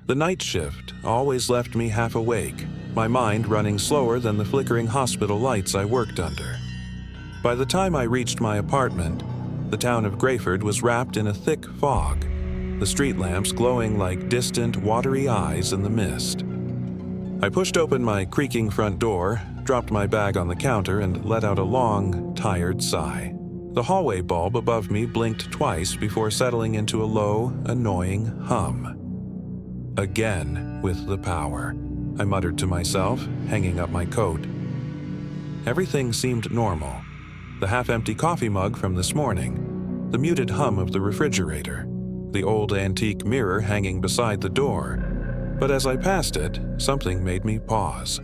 The night shift always left me half awake, my mind running slower than the flickering hospital lights I worked under. By the time I reached my apartment, the town of Grayford was wrapped in a thick fog, the street lamps glowing like distant, watery eyes in the mist. I pushed open my creaking front door, dropped my bag on the counter, and let out a long, tired sigh. The hallway bulb above me blinked twice before settling into a low, annoying hum. Again with the power, I muttered to myself, hanging up my coat. Everything seemed normal. The half-empty coffee mug from this morning, the muted hum of the refrigerator, the old antique mirror hanging beside the door. But as I passed it, something made me pause.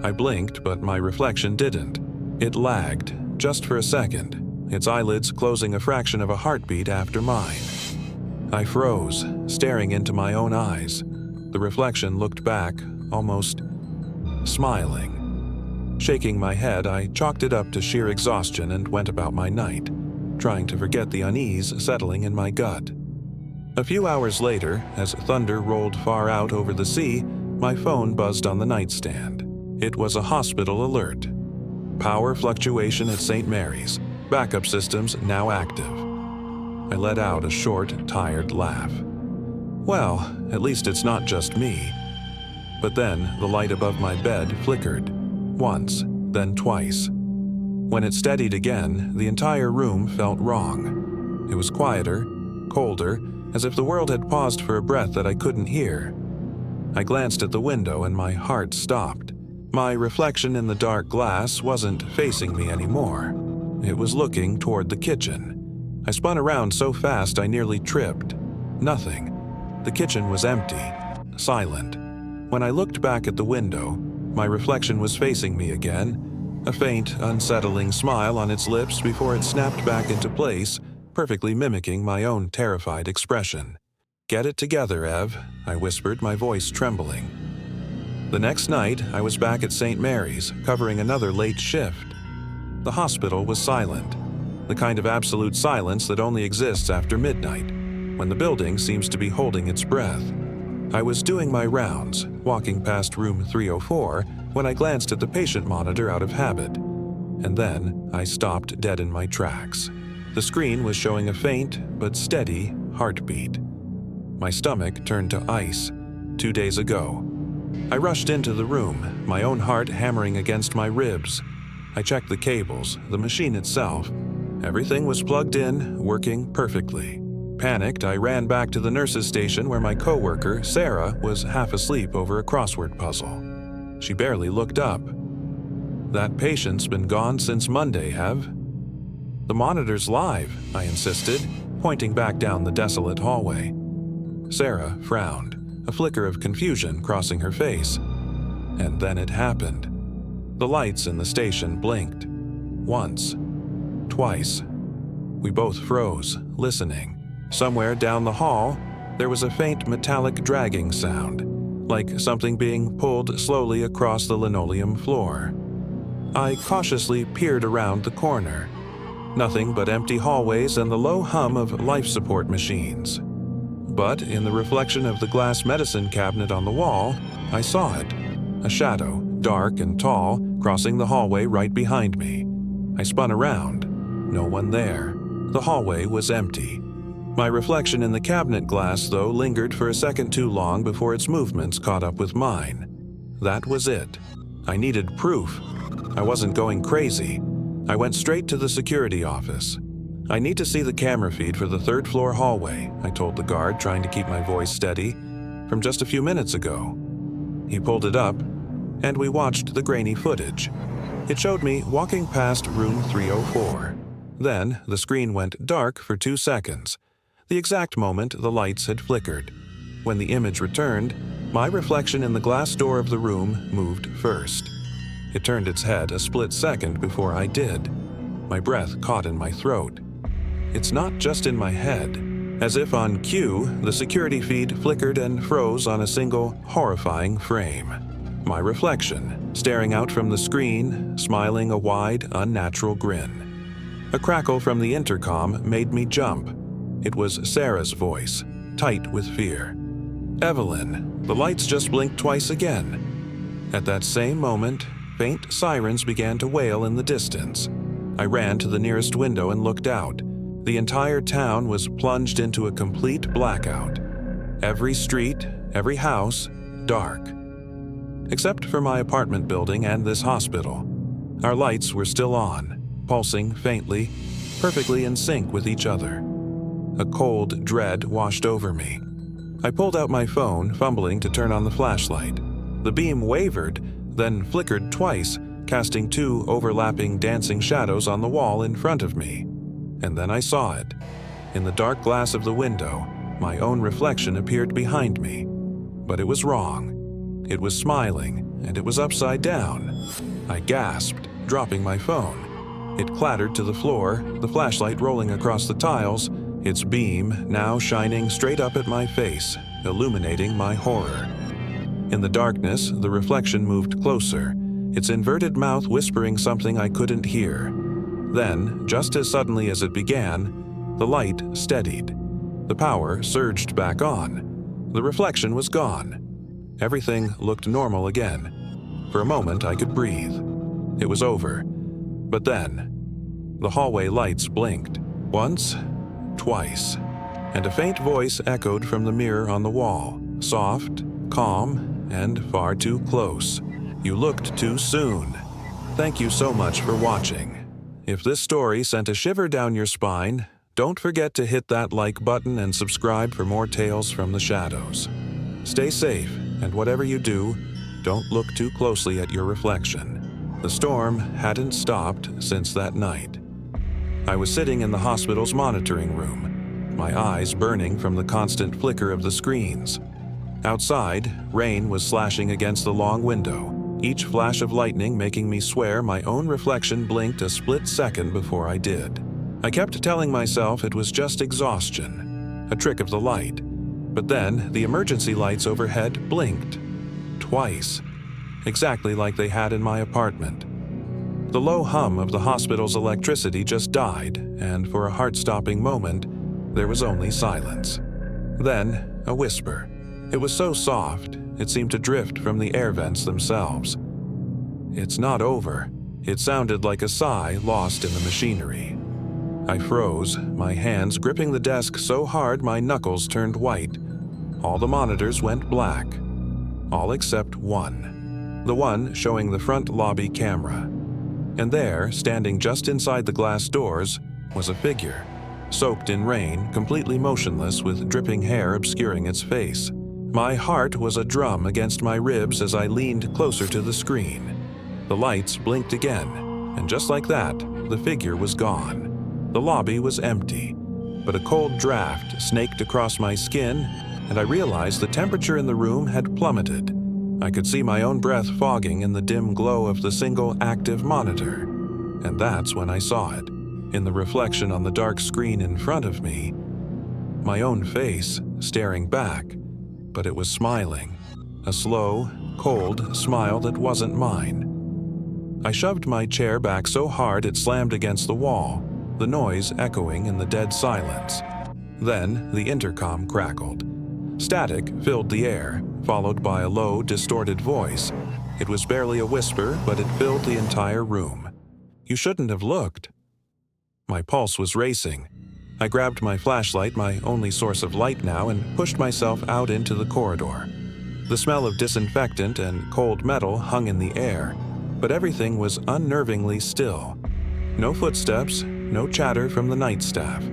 I blinked, but my reflection didn't. It lagged, just for a second, its eyelids closing a fraction of a heartbeat after mine. I froze, staring into my own eyes. The reflection looked back, almost smiling. Shaking my head, I chalked it up to sheer exhaustion and went about my night, trying to forget the unease settling in my gut. A few hours later, as thunder rolled far out over the sea, my phone buzzed on the nightstand. It was a hospital alert. Power fluctuation at St. Mary's. Backup systems now active. I let out a short, tired laugh. Well, at least it's not just me. But then the light above my bed flickered. Once, then twice. When it steadied again, the entire room felt wrong. It was quieter, colder, as if the world had paused for a breath that I couldn't hear. I glanced at the window and my heart stopped. My reflection in the dark glass wasn't facing me anymore. It was looking toward the kitchen. I spun around so fast I nearly tripped. Nothing. The kitchen was empty, silent. When I looked back at the window, my reflection was facing me again, a faint, unsettling smile on its lips before it snapped back into place, perfectly mimicking my own terrified expression. "Get it together, Ev," I whispered, my voice trembling. The next night, I was back at St. Mary's, covering another late shift. The hospital was silent, the kind of absolute silence that only exists after midnight, when the building seems to be holding its breath. I was doing my rounds, walking past room 304, when I glanced at the patient monitor out of habit. And then I stopped dead in my tracks. The screen was showing a faint but steady heartbeat. My stomach turned to ice. 2 days ago. I rushed into the room, my own heart hammering against my ribs. I checked the cables, the machine itself. Everything was plugged in, working perfectly. Panicked, I ran back to the nurse's station where my coworker, Sarah, was half asleep over a crossword puzzle. She barely looked up. "That patient's been gone since Monday, Ev." "The monitor's live," I insisted, pointing back down the desolate hallway. Sarah frowned, a flicker of confusion crossing her face. And then it happened. The lights in the station blinked. Once. Twice. We both froze, listening. Somewhere down the hall, there was a faint metallic dragging sound, like something being pulled slowly across the linoleum floor. I cautiously peered around the corner. Nothing but empty hallways and the low hum of life support machines. But in the reflection of the glass medicine cabinet on the wall, I saw it. A shadow, dark and tall, crossing the hallway right behind me. I spun around. No one there. The hallway was empty. My reflection in the cabinet glass, though, lingered for a second too long before its movements caught up with mine. That was it. I needed proof. I wasn't going crazy. I went straight to the security office. "I need to see the camera feed for the third-floor hallway," I told the guard, trying to keep my voice steady, "from just a few minutes ago." He pulled it up, and we watched the grainy footage. It showed me walking past room 304. Then the screen went dark for 2 seconds, the exact moment the lights had flickered. When the image returned, my reflection in the glass door of the room moved first. It turned its head a split second before I did. My breath caught in my throat. It's not just in my head. As if on cue, the security feed flickered and froze on a single, horrifying frame. My reflection, staring out from the screen, smiling a wide, unnatural grin. A crackle from the intercom made me jump. It was Sarah's voice, tight with fear. Evelyn, the lights just blinked twice again. At that same moment, faint sirens began to wail in the distance. I ran to the nearest window and looked out. The entire town was plunged into a complete blackout. Every street, every house, dark. Except for my apartment building and this hospital. Our lights were still on, pulsing faintly, perfectly in sync with each other. A cold dread washed over me. I pulled out my phone, fumbling to turn on the flashlight. The beam wavered, then flickered twice, casting 2 overlapping dancing shadows on the wall in front of me. And then I saw it. In the dark glass of the window, my own reflection appeared behind me. But it was wrong. It was smiling, and it was upside down. I gasped, dropping my phone. It clattered to the floor, the flashlight rolling across the tiles, its beam now shining straight up at my face, illuminating my horror. In the darkness, the reflection moved closer, its inverted mouth whispering something I couldn't hear. Then, just as suddenly as it began, the light steadied. The power surged back on. The reflection was gone. Everything looked normal again. For a moment, I could breathe. It was over. But then, the hallway lights blinked. Once, twice, and a faint voice echoed from the mirror on the wall, soft, calm, and far too close. You looked too soon. Thank you so much for watching. If this story sent a shiver down your spine, don't forget to hit that like button and subscribe for more tales from the shadows. Stay safe, and whatever you do, don't look too closely at your reflection. The storm hadn't stopped since that night. I was sitting in the hospital's monitoring room, my eyes burning from the constant flicker of the screens. Outside, rain was slashing against the long window, each flash of lightning making me swear my own reflection blinked a split second before I did. I kept telling myself it was just exhaustion, a trick of the light. But then, the emergency lights overhead blinked. Twice. Exactly like they had in my apartment. The low hum of the hospital's electricity just died, and for a heart-stopping moment, there was only silence. Then, a whisper. It was so soft, it seemed to drift from the air vents themselves. It's not over. It sounded like a sigh lost in the machinery. I froze, my hands gripping the desk so hard my knuckles turned white. All the monitors went black. All except one. The one showing the front lobby camera. And there, standing just inside the glass doors, was a figure, soaked in rain, completely motionless with dripping hair obscuring its face. My heart was a drum against my ribs as I leaned closer to the screen. The lights blinked again, and just like that, the figure was gone. The lobby was empty, but a cold draft snaked across my skin, and I realized the temperature in the room had plummeted. I could see my own breath fogging in the dim glow of the single active monitor. And that's when I saw it, in the reflection on the dark screen in front of me. My own face, staring back, but it was smiling. A slow, cold smile that wasn't mine. I shoved my chair back so hard it slammed against the wall, the noise echoing in the dead silence. Then the intercom crackled. Static filled the air, followed by a low, distorted voice. It was barely a whisper, but it filled the entire room. You shouldn't have looked. My pulse was racing. I grabbed my flashlight, my only source of light now, and pushed myself out into the corridor. The smell of disinfectant and cold metal hung in the air, but everything was unnervingly still. No footsteps, no chatter from the night staff.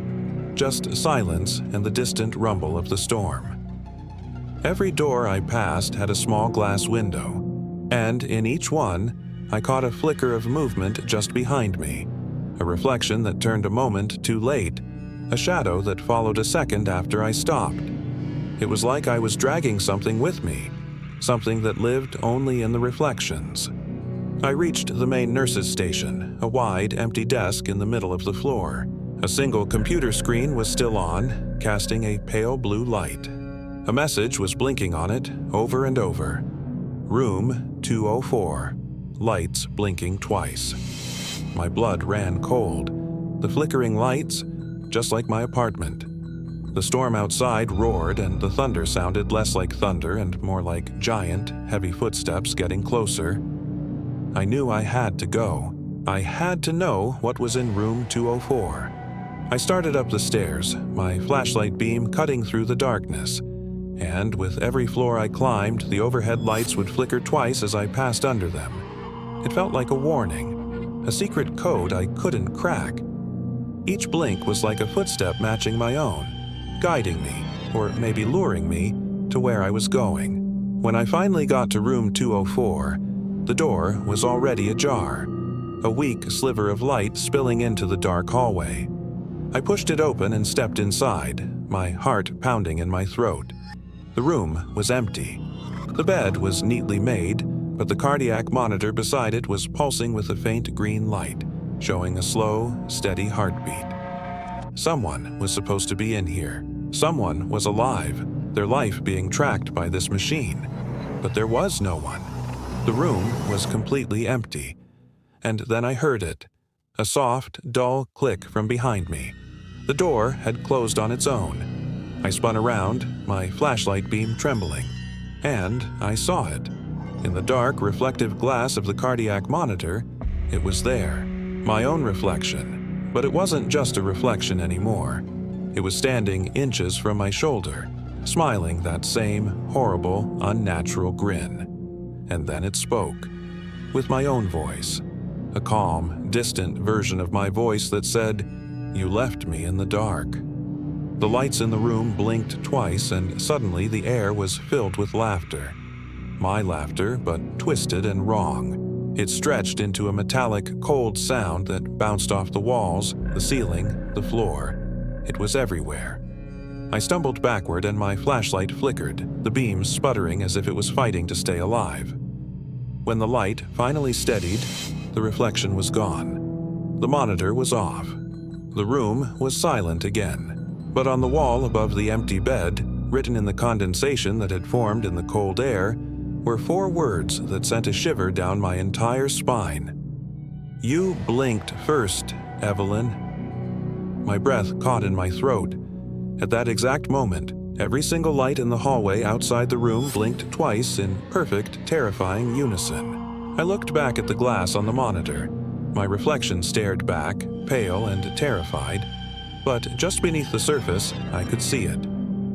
Just silence and the distant rumble of the storm. Every door I passed had a small glass window, and in each one, I caught a flicker of movement just behind me, a reflection that turned a moment too late, a shadow that followed a second after I stopped. It was like I was dragging something with me, something that lived only in the reflections. I reached the main nurse's station, a wide, empty desk in the middle of the floor. A single computer screen was still on, casting a pale blue light. A message was blinking on it, over and over. Room 204. Lights blinking twice. My blood ran cold. The flickering lights, just like my apartment. The storm outside roared, and the thunder sounded less like thunder and more like giant, heavy footsteps getting closer. I knew I had to go. I had to know what was in room 204. I started up the stairs, my flashlight beam cutting through the darkness, and with every floor I climbed, the overhead lights would flicker twice as I passed under them. It felt like a warning, a secret code I couldn't crack. Each blink was like a footstep matching my own, guiding me, or maybe luring me, to where I was going. When I finally got to room 204, the door was already ajar, a weak sliver of light spilling into the dark hallway. I pushed it open and stepped inside, my heart pounding in my throat. The room was empty. The bed was neatly made, but the cardiac monitor beside it was pulsing with a faint green light, showing a slow, steady heartbeat. Someone was supposed to be in here. Someone was alive, their life being tracked by this machine. But there was no one. The room was completely empty. And then I heard it, a soft, dull click from behind me. The door had closed on its own. I spun around, my flashlight beam trembling, and I saw it. In the dark, reflective glass of the cardiac monitor, it was there, my own reflection. But it wasn't just a reflection anymore. It was standing inches from my shoulder, smiling that same horrible, unnatural grin. And then it spoke, with my own voice. A calm, distant version of my voice that said, "You left me in the dark." The lights in the room blinked twice, and suddenly the air was filled with laughter. My laughter, but twisted and wrong. It stretched into a metallic, cold sound that bounced off the walls, the ceiling, the floor. It was everywhere. I stumbled backward and my flashlight flickered, the beam sputtering as if it was fighting to stay alive. When the light finally steadied, the reflection was gone. The monitor was off. The room was silent again. But on the wall above the empty bed, written in the condensation that had formed in the cold air, were 4 words that sent a shiver down my entire spine. "You blinked first, Evelyn." My breath caught in my throat. At that exact moment, every single light in the hallway outside the room blinked twice in perfect, terrifying unison. I looked back at the glass on the monitor. My reflection stared back, pale and terrified. But just beneath the surface, I could see it.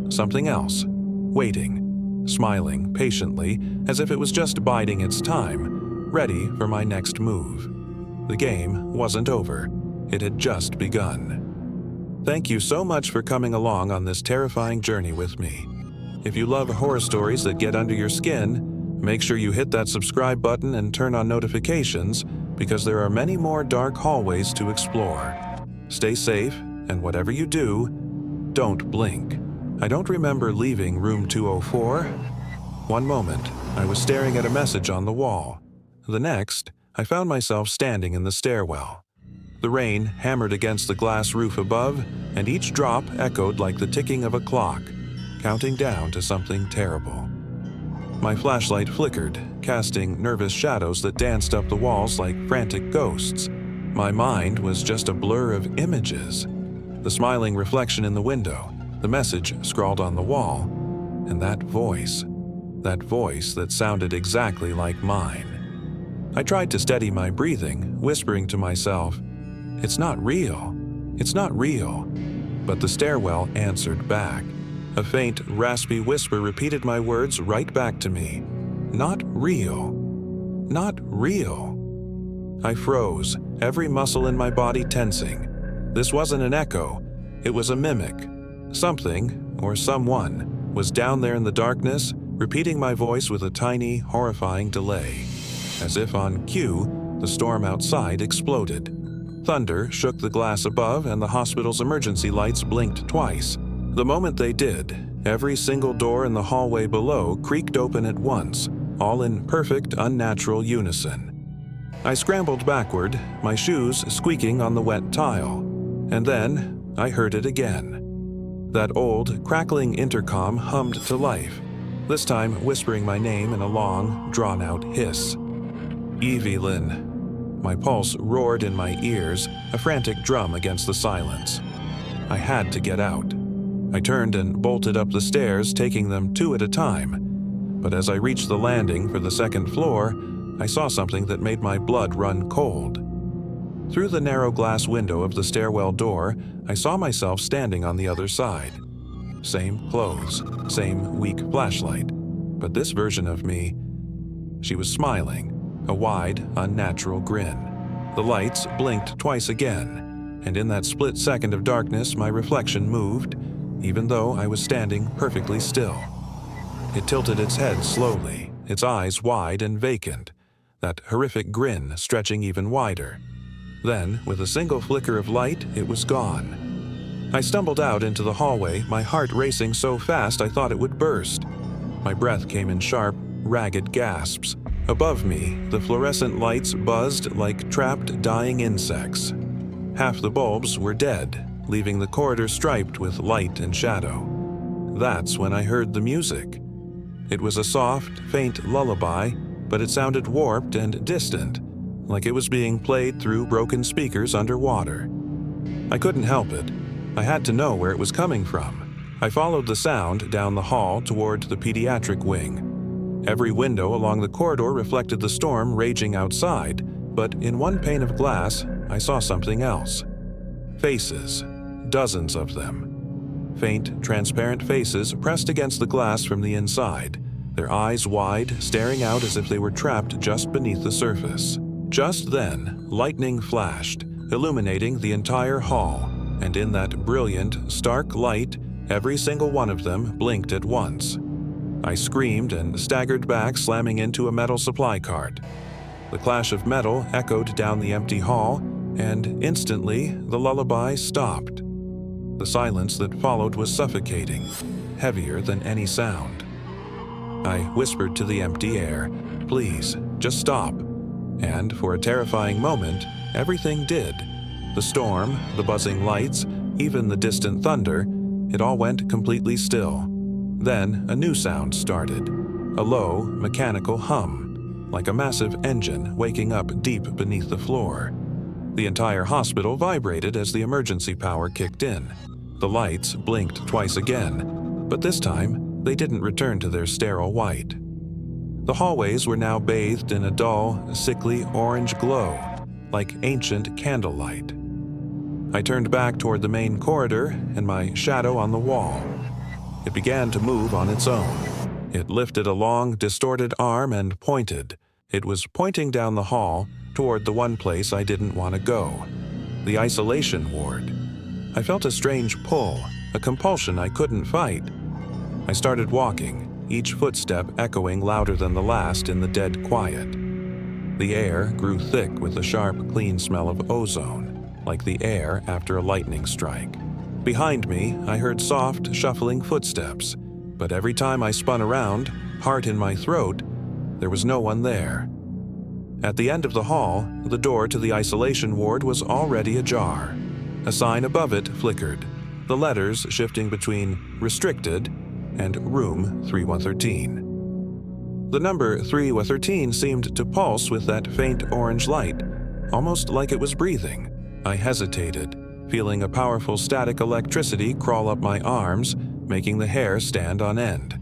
Something else, waiting, smiling patiently, as if it was just biding its time, ready for my next move. The game wasn't over. It had just begun. Thank you so much for coming along on this terrifying journey with me. If you love horror stories that get under your skin, make sure you hit that subscribe button and turn on notifications, because there are many more dark hallways to explore. Stay safe, and whatever you do, don't blink. I don't remember leaving room 204. One moment, I was staring at a message on the wall. The next, I found myself standing in the stairwell. The rain hammered against the glass roof above, and each drop echoed like the ticking of a clock, counting down to something terrible. My flashlight flickered, casting nervous shadows that danced up the walls like frantic ghosts. My mind was just a blur of images. The smiling reflection in the window, the message scrawled on the wall, and that voice that sounded exactly like mine. I tried to steady my breathing, whispering to myself, "It's not real. It's not real." But the stairwell answered back. A faint, raspy whisper repeated my words right back to me. "Not real. Not real." I froze, every muscle in my body tensing. This wasn't an echo, it was a mimic. Something, or someone, was down there in the darkness, repeating my voice with a tiny, horrifying delay. As if on cue, the storm outside exploded. Thunder shook the glass above, and the hospital's emergency lights blinked twice. The moment they did, every single door in the hallway below creaked open at once, all in perfect, unnatural unison. I scrambled backward, my shoes squeaking on the wet tile. And then I heard it again. That old, crackling intercom hummed to life, this time whispering my name in a long, drawn-out hiss. "Evelyn." My pulse roared in my ears, a frantic drum against the silence. I had to get out. I turned and bolted up the stairs, taking them two at a time. But as I reached the landing for the second floor, I saw something that made my blood run cold. Through the narrow glass window of the stairwell door, I saw myself standing on the other side. Same clothes, same weak flashlight, but this version of me, she was smiling, a wide, unnatural grin. The lights blinked twice again, and in that split second of darkness, my reflection moved, even though I was standing perfectly still. It tilted its head slowly, its eyes wide and vacant, that horrific grin stretching even wider. Then, with a single flicker of light, it was gone. I stumbled out into the hallway, my heart racing so fast I thought it would burst. My breath came in sharp, ragged gasps. Above me, the fluorescent lights buzzed like trapped, dying insects. Half the bulbs were dead, leaving the corridor striped with light and shadow. That's when I heard the music. It was a soft, faint lullaby, but it sounded warped and distant, like it was being played through broken speakers underwater. I couldn't help it. I had to know where it was coming from. I followed the sound down the hall toward the pediatric wing. Every window along the corridor reflected the storm raging outside, but in one pane of glass, I saw something else. Faces, dozens of them. Faint, transparent faces pressed against the glass from the inside, their eyes wide, staring out as if they were trapped just beneath the surface. Just then, lightning flashed, illuminating the entire hall, and in that brilliant, stark light, every single one of them blinked at once. I screamed and staggered back, slamming into a metal supply cart. The clash of metal echoed down the empty hall, and instantly the lullaby stopped. The silence that followed was suffocating, heavier than any sound. I whispered to the empty air, "Please, just stop." And for a terrifying moment, everything did. The storm, the buzzing lights, even the distant thunder, it all went completely still. Then a new sound started, a low, mechanical hum, like a massive engine waking up deep beneath the floor. The entire hospital vibrated as the emergency power kicked in. The lights blinked twice again, but this time they didn't return to their sterile white. The hallways were now bathed in a dull, sickly orange glow, like ancient candlelight. I turned back toward the main corridor and my shadow on the wall. It began to move on its own. It lifted a long, distorted arm and pointed. It was pointing down the hall toward the one place I didn't want to go, the isolation ward. I felt a strange pull, a compulsion I couldn't fight. I started walking, each footstep echoing louder than the last in the dead quiet. The air grew thick with the sharp, clean smell of ozone, like the air after a lightning strike. Behind me, I heard soft, shuffling footsteps, but every time I spun around, heart in my throat, there was no one there. At the end of the hall, the door to the isolation ward was already ajar. A sign above it flickered, the letters shifting between restricted and room 3113. The number 3113 seemed to pulse with that faint orange light, almost like it was breathing. I hesitated, feeling a powerful static electricity crawl up my arms, making the hair stand on end.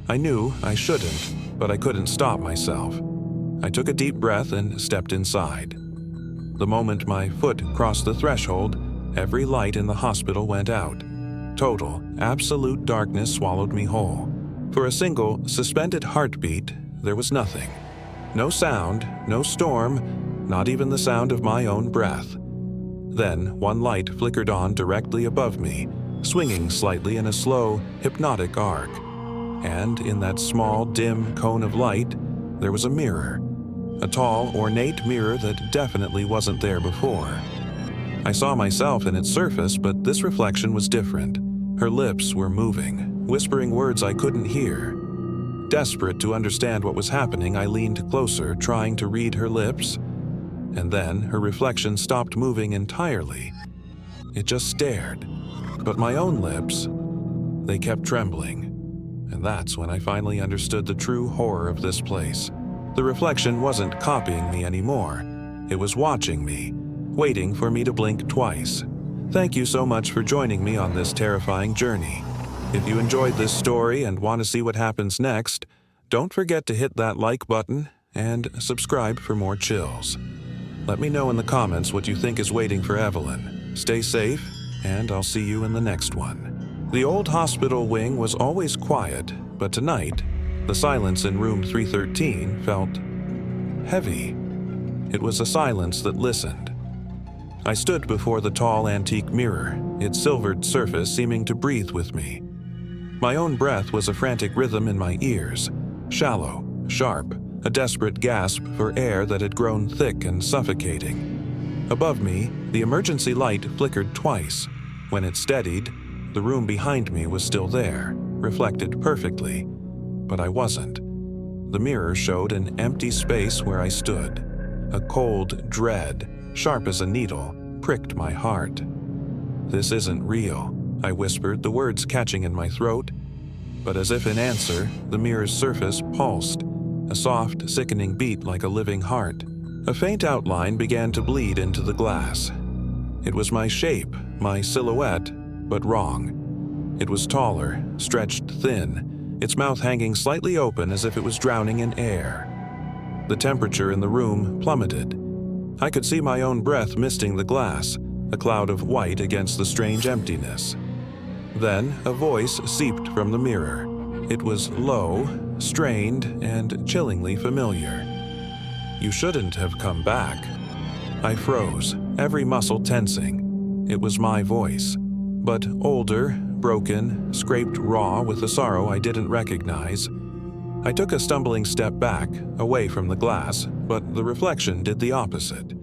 I knew I shouldn't, but I couldn't stop myself. I took a deep breath and stepped inside. The moment my foot crossed the threshold, every light in the hospital went out. Total, absolute darkness swallowed me whole. For a single, suspended heartbeat, there was nothing. No sound, no storm, not even the sound of my own breath. Then one light flickered on directly above me, swinging slightly in a slow, hypnotic arc. And in that small, dim cone of light, there was a mirror. A tall, ornate mirror that definitely wasn't there before. I saw myself in its surface, but this reflection was different. Her lips were moving, whispering words I couldn't hear. Desperate to understand what was happening, I leaned closer, trying to read her lips. And then her reflection stopped moving entirely. It just stared. But my own lips, they kept trembling. And that's when I finally understood the true horror of this place. The reflection wasn't copying me anymore. It was watching me, waiting for me to blink twice. Thank you so much for joining me on this terrifying journey. If you enjoyed this story and want to see what happens next, don't forget to hit that like button and subscribe for more chills. Let me know in the comments what you think is waiting for Evelyn. Stay safe, and I'll see you in the next one. The old hospital wing was always quiet, but tonight, the silence in room 313 felt heavy. It was a silence that listened. I stood before the tall antique mirror, its silvered surface seeming to breathe with me. My own breath was a frantic rhythm in my ears, shallow, sharp, a desperate gasp for air that had grown thick and suffocating. Above me, the emergency light flickered twice. When it steadied, the room behind me was still there, reflected perfectly. But I wasn't. The mirror showed an empty space where I stood. A cold dread, sharp as a needle, pricked my heart. "This isn't real," I whispered, the words catching in my throat. But as if in answer, the mirror's surface pulsed, a soft, sickening beat like a living heart. A faint outline began to bleed into the glass. It was my shape, my silhouette, but wrong. It was taller, stretched thin, its mouth hanging slightly open as if it was drowning in air. The temperature in the room plummeted. I could see my own breath misting the glass, a cloud of white against the strange emptiness. Then a voice seeped from the mirror. It was low, strained, and chillingly familiar. "You shouldn't have come back." I froze, every muscle tensing. It was my voice, but older, broken, scraped raw with a sorrow I didn't recognize. I took a stumbling step back, away from the glass, but the reflection did the opposite.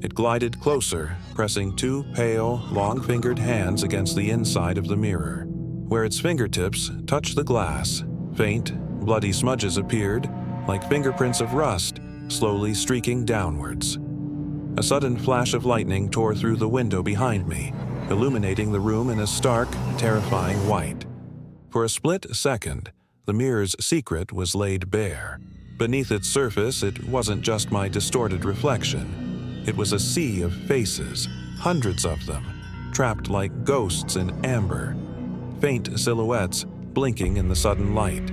It glided closer, pressing two pale, long-fingered hands against the inside of the mirror. Where its fingertips touched the glass, faint, bloody smudges appeared, like fingerprints of rust, slowly streaking downwards. A sudden flash of lightning tore through the window behind me, illuminating the room in a stark, terrifying white. For a split second, the mirror's secret was laid bare. Beneath its surface, it wasn't just my distorted reflection. It was a sea of faces, hundreds of them, trapped like ghosts in amber. Faint silhouettes blinking in the sudden light,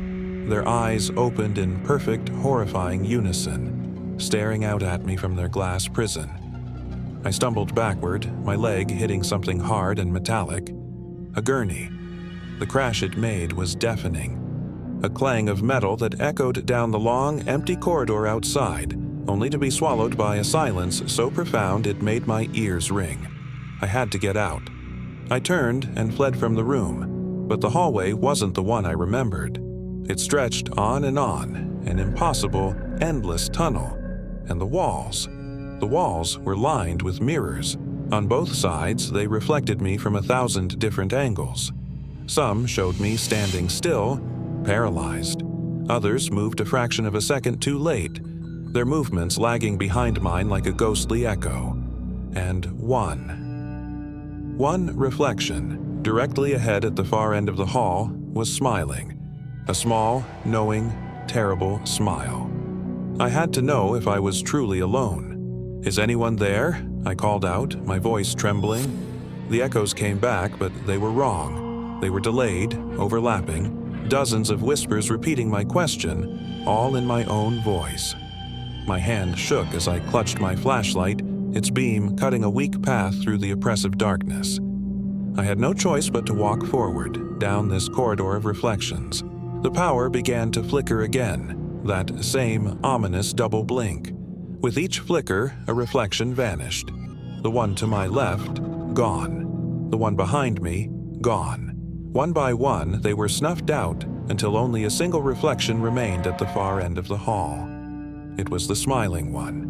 their eyes opened in perfect, horrifying unison, staring out at me from their glass prison. I stumbled backward, my leg hitting something hard and metallic. A gurney. The crash it made was deafening. A clang of metal that echoed down the long, empty corridor outside, only to be swallowed by a silence so profound it made my ears ring. I had to get out. I turned and fled from the room, but the hallway wasn't the one I remembered. It stretched on, an impossible, endless tunnel. And the walls were lined with mirrors. On both sides, they reflected me from 1,000 different angles. Some showed me standing still, paralyzed. Others moved a fraction of a second too late, their movements lagging behind mine like a ghostly echo. And one reflection, directly ahead at the far end of the hall, was smiling. A small, knowing, terrible smile. I had to know if I was truly alone. "Is anyone there?" I called out, my voice trembling. The echoes came back, but they were wrong. They were delayed, overlapping, dozens of whispers repeating my question, all in my own voice. My hand shook as I clutched my flashlight, its beam cutting a weak path through the oppressive darkness. I had no choice but to walk forward, down this corridor of reflections. The power began to flicker again, that same ominous double blink. With each flicker, a reflection vanished. The one to my left, gone. The one behind me, gone. One by one, they were snuffed out until only a single reflection remained at the far end of the hall. It was the smiling one.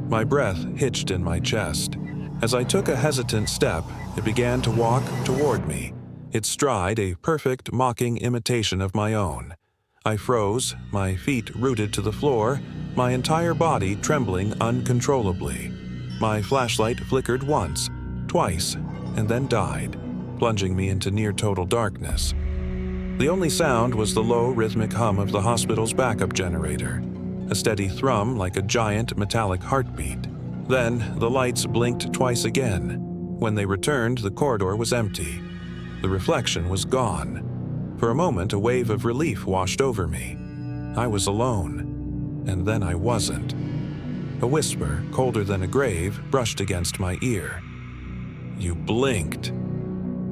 My breath hitched in my chest. As I took a hesitant step, it began to walk toward me, its stride a perfect, mocking imitation of my own. I froze, my feet rooted to the floor, my entire body trembling uncontrollably. My flashlight flickered once, twice, and then died, plunging me into near-total darkness. The only sound was the low, rhythmic hum of the hospital's backup generator, a steady thrum like a giant metallic heartbeat. Then the lights blinked twice again. When they returned, the corridor was empty. The reflection was gone. For a moment, a wave of relief washed over me. I was alone, and then I wasn't. A whisper, colder than a grave, brushed against my ear. "You blinked."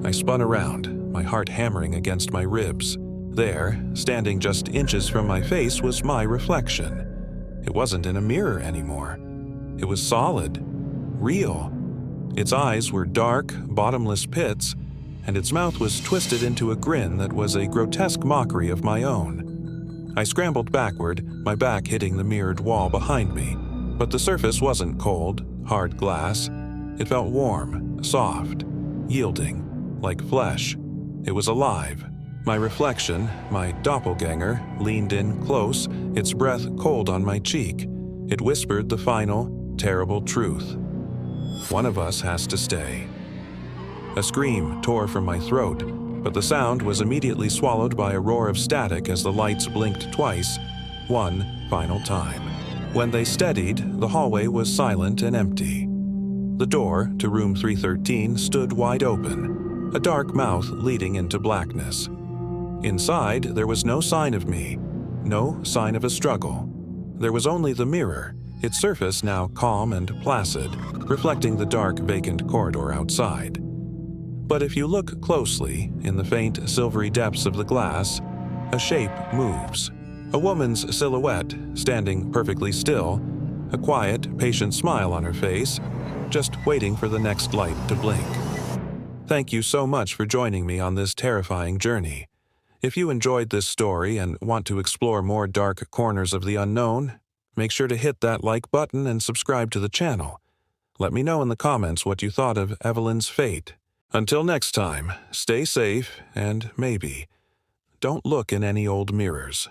I spun around, my heart hammering against my ribs. There, standing just inches from my face, was my reflection. It wasn't in a mirror anymore. It was solid, real. Its eyes were dark, bottomless pits, and its mouth was twisted into a grin that was a grotesque mockery of my own. I scrambled backward, my back hitting the mirrored wall behind me, but the surface wasn't cold, hard glass. It felt warm, soft, yielding, like flesh. It was alive. My reflection, my doppelganger, leaned in close, its breath cold on my cheek. It whispered the final, terrible truth. One of us has to stay. A scream tore from my throat, but the sound was immediately swallowed by a roar of static as the lights blinked twice, one final time. When they steadied, the hallway was silent and empty. The door to room 313 stood wide open, a dark mouth leading into blackness. Inside, there was no sign of me, no sign of a struggle. There was only the mirror, its surface now calm and placid, reflecting the dark, vacant corridor outside. But if you look closely, in the faint, silvery depths of the glass, a shape moves. A woman's silhouette, standing perfectly still, a quiet, patient smile on her face, just waiting for the next light to blink. Thank you so much for joining me on this terrifying journey. If you enjoyed this story and want to explore more dark corners of the unknown, make sure to hit that like button and subscribe to the channel. Let me know in the comments what you thought of Evelyn's fate. Until next time, stay safe and maybe don't look in any old mirrors.